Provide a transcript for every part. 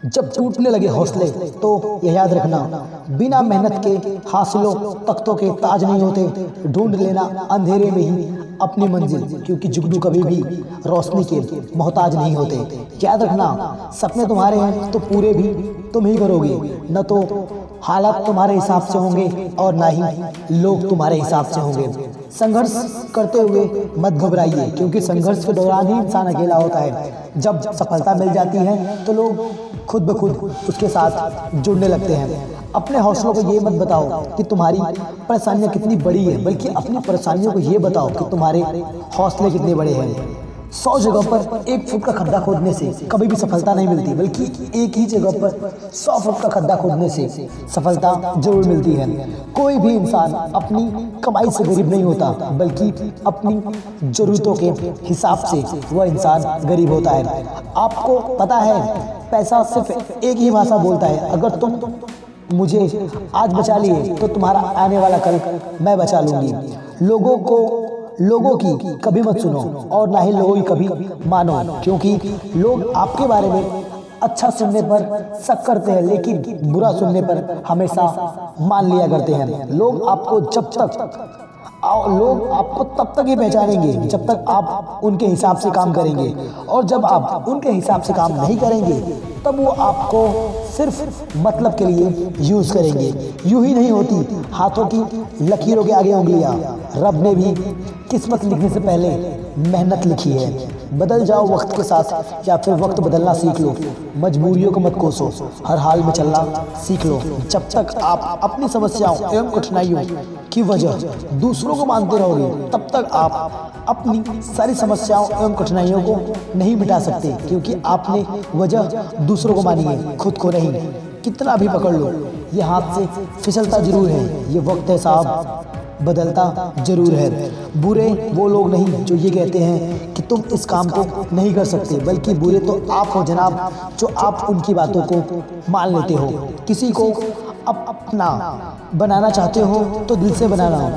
जब टूटने लगे हौसले तो यह याद रखना, बिना मेहनत के हासिलों तख्तों के ताज नहीं होते। ढूंढ लेना अंधेरे में ही अपनी मंजिल, क्योंकि जुगनू कभी भी रोशनी के मोहताज नहीं होते। याद रखना, सपने तुम्हारे हैं तो पूरे भी तुम ही करोगे। न तो हालात तुम्हारे हिसाब से होंगे और ना ही लोग तुम्हारे हिसाब से होंगे। संघर्ष करते हुए मत घबराइए, क्योंकि संघर्ष के दौरान ही इंसान अकेला होता है। जब सफलता मिल जाती है तो लोग खुद ब खुद उसके साथ जुड़ने लगते हैं। अपने हौसलों को ये मत बताओ कि तुम्हारी परेशानियां कितनी बड़ी है, बल्कि अपनी परेशानियों को ये बताओ कि तुम्हारे हौसले कितने बड़े हैं। 100 जगह पर 1 फुट का खड्डा खोदने से कभी भी सफलता नहीं मिलती, बल्कि एक ही जगह पर 100 फुट का खड्डा खोदने से सफलता जरूर मिलती है। कोई भी इंसान अपनी कमाई से गरीब नहीं होता, बल्कि अपनी जरूरतों के हिसाब से वह इंसान गरीब होता है। आपको पता है, पैसा सिर्फ एक ही भाषा बोलता है। अगर तुम मुझे आज बचा लिए तो तुम्हारा आने वाला कल मैं बचा लूंगी। लोगों की कभी मत सुनो और ना ही लोगों की कभी मानो, क्योंकि लोग आपके बारे में अच्छा सुनने पर शक करते हैं, लेकिन बुरा सुनने पर हमेशा मान लिया करते हैं। लोग आपको तब तक ही पहचानेंगे जब तक आप उनके हिसाब से काम करेंगे, और जब आप उनके हिसाब से काम नहीं करेंगे तब वो आपको सिर्फ मतलब के लिए यूज करेंगे। यूं ही नहीं होती हाथों की लकीरों के आगे उंगलियां। रब ने भी किस्मत लिखने से पहले मेहनत लिखी है। बदल जाओ वक्त के साथ, या फिर वक्त बदलना सीख लो। मजबूरियों को मत कोसो, हर हाल में चलना सीख लो। जब तक आप अपनी समस्याओं एवं कठिनाइयों की वजह दूसरों को मानते रहोगे, तब तक आप अपनी सारी समस्याओं एवं कठिनाइयों को नहीं मिटा सकते, क्योंकि आपने वजह दूसरों को मानी है, खुद को नहीं। कितना भी पकड़ लो, ये हाथ से फिसलता जरूर है। ये वक्त है साहब, बदलता जरूर है। बुरे वो लोग नहीं जो ये कहते हैं कि तुम इस काम को नहीं कर सकते, बल्कि बुरे तो आप हो जनाब, जो आप उनकी बातों को मान लेते हो। किसी को अपना बनाना चाहते हो तो दिल से बनाना हो,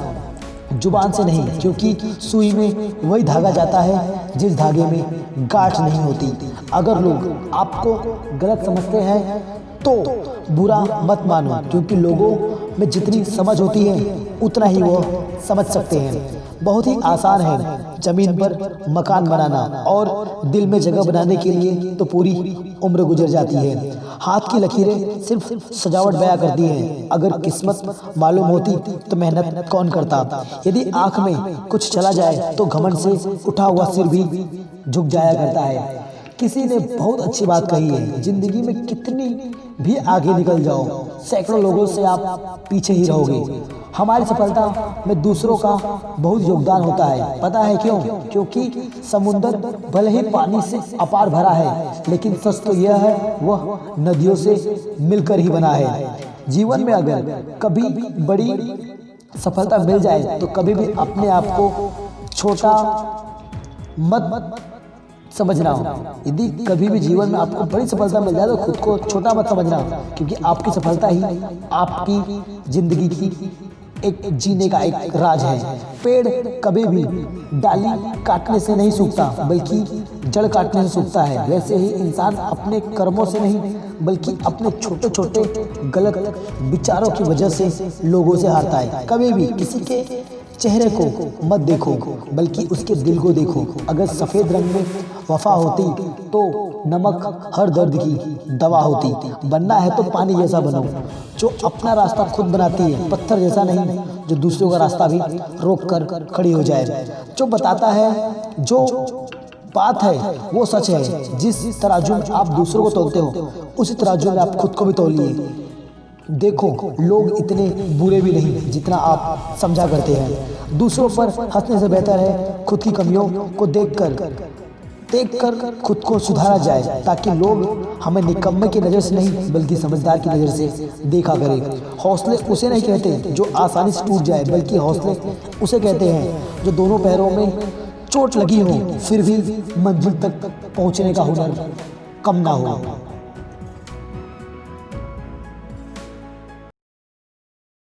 जुबान से नहीं, क्योंकि सुई में वही धागा जाता है जिस धागे में गांठ नहीं होती। अगर लोग आपको गलत समझते हैं तो बुरा मत मानो, क्योंकि लोगों में जितनी समझ होती है उतना ही वो समझ सकते हैं। बहुत ही आसान है जमीन पर मकान बनाना, और दिल में जगह बनाने के लिए तो पूरी उम्र गुजर जाती है। हाथ की लकीरें सिर्फ सजावट बयां करती हैं। अगर किस्मत मालूम होती तो मेहनत कौन करता। यदि आंख में कुछ चला जाए तो घमंड से उठा हुआ सिर भी झुक जाया करता है। किसी ने बहुत अच्छी बात कही है, जिंदगी में कितनी भी आगे निकल जाओ, सैकड़ों लोगों से आप पीछे ही रहोगे। हमारी सफलता में दूसरों का बहुत योगदान होता है। पता है क्यों? क्योंकि समुंदर भले ही पानी से अपार भरा है, लेकिन सच तो यह है वह नदियों से मिलकर ही बना है। जीवन में अगर कभी बड़ी सफलता मिल जाए तो कभी भी अपने आप को छोटा मत समझना हो। यदि कभी भी जीवन में आपको बड़ी सफलता मिल जाए तो खुद को छोटा मत समझना, क्योंकि आपकी सफलता ही आपकी जिंदगी की एक जीने का एक राज है। पेड़ कभी भी डाली काटने से नहीं सूखता, बल्कि जड़ काटने से सूखता है। वैसे ही इंसान अपने कर्मों से नहीं, बल्कि अपने छोटे छोटे गलत विचारों की वजह से लोगों से हारता है। कभी भी किसी के चेहरे को मत देखो, बल्कि उसके दिल को देखो। अगर सफेद रंग में वफा होती तो नमक हर दर्द की दवा होती। बनना है तो पानी जैसा बनो, जो अपना रास्ता खुद बनाती है, पत्थर जैसा नहीं जो दूसरों का रास्ता भी रोक कर खड़ी हो जाए। जो बताता है, जो बात है वो सच है। जिस तराजू में आप दूसरों को तोलते हो, उसी तराजू में आप खुद को भी तोलिए। देखो, लोग इतने बुरे भी नहीं जितना आप समझा करते हैं। दूसरों पर हंसने से बेहतर है खुद की कमियों को देखकर खुद को सुधारा जाए, ताकि लोग हमें निकम्मे की नज़र से नहीं, बल्कि समझदार की नज़र से देखा करें। हौसले उसे नहीं कहते जो आसानी से टूट जाए, बल्कि हौसले उसे कहते हैं जो दोनों पैरों में चोट लगी हो फिर भी मंजिल तक पहुंचने का हुनर कम ना हो।